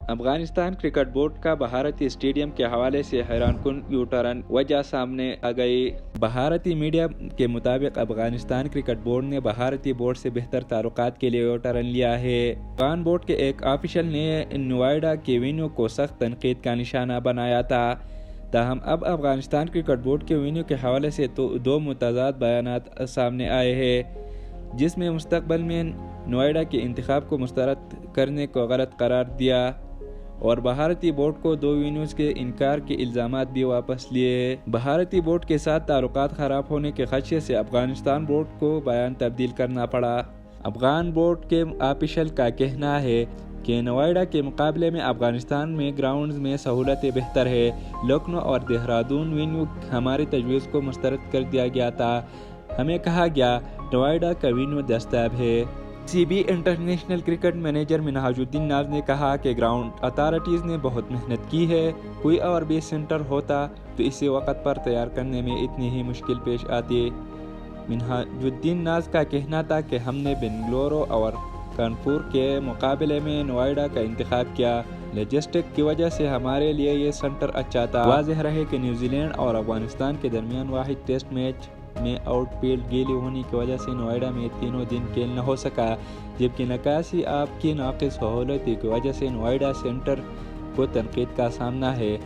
Afghanistan cricket board کا بھارتی stadium کے حوالے سے حیران کن یو ٹرن وجہ سامنے آ گئی۔ بھارتی میڈیا کے مطابق افغانستان کرکٹ بورڈ نے بھارتی بورڈ سے بہتر تعلقات کے لیے یو ٹرن لیا ہے۔ افغان بورڈ کے ایک آفیشل نے نوئیڈا کے وینیو کو سخت تنقید کا نشانہ بنایا تھا، تاہم اب افغانستان کرکٹ بورڈ کے وینیو کے حوالے سے دو متضاد بیانات سامنے آئے ہیں، جس میں مستقبل میں نوئیڈا کے انتخاب کو مسترد کرنے کو غلط قرار دیا اور بھارتی بورڈ کو دو وینیوز کے انکار کے الزامات بھی واپس لیے۔ بھارتی بورڈ کے ساتھ تعلقات خراب ہونے کے خدشے سے افغانستان بورڈ کو بیان تبدیل کرنا پڑا۔ افغان بورڈ کے آفیشل کا کہنا ہے کہ نوئیڈا کے مقابلے میں افغانستان میں گراؤنڈز میں سہولتیں بہتر ہیں۔ لکھنؤ اور دہرادون وینیو ہماری تجویز کو مسترد کر دیا گیا تھا۔ ہمیں کہا گیا نوئیڈا کا وینیو دستیاب ہے۔ C B international cricket manager Minhaj Uddin Naz نے کہا کہ گراؤنڈ اتھارٹیز نے بہت محنت کی ہے۔ کوئی اور بھی سینٹر ہوتا تو اسے وقت پر تیار کرنے میں اتنی ہی مشکل پیش آتی۔ منہاج الدین ناز کا کہنا تھا کہ ہم نے بنگلورو اور کانپور کے مقابلے میں نوئیڈا کا انتخاب کیا۔ لاجسٹک کی وجہ سے ہمارے لیے یہ سینٹر اچھا تھا۔ واضح رہے کہ نیوزی لینڈ اور افغانستان کے درمیان واحد ٹیسٹ میچ میں آؤٹ فیلڈ گیلی ہونے کی وجہ سے نوئیڈا میں تینوں دن کھیل نہ ہو سکا، جبکہ نکاسی آب کی ناقص سہولتوں کی وجہ سے نوئیڈا سینٹر کو تنقید کا سامنا ہے۔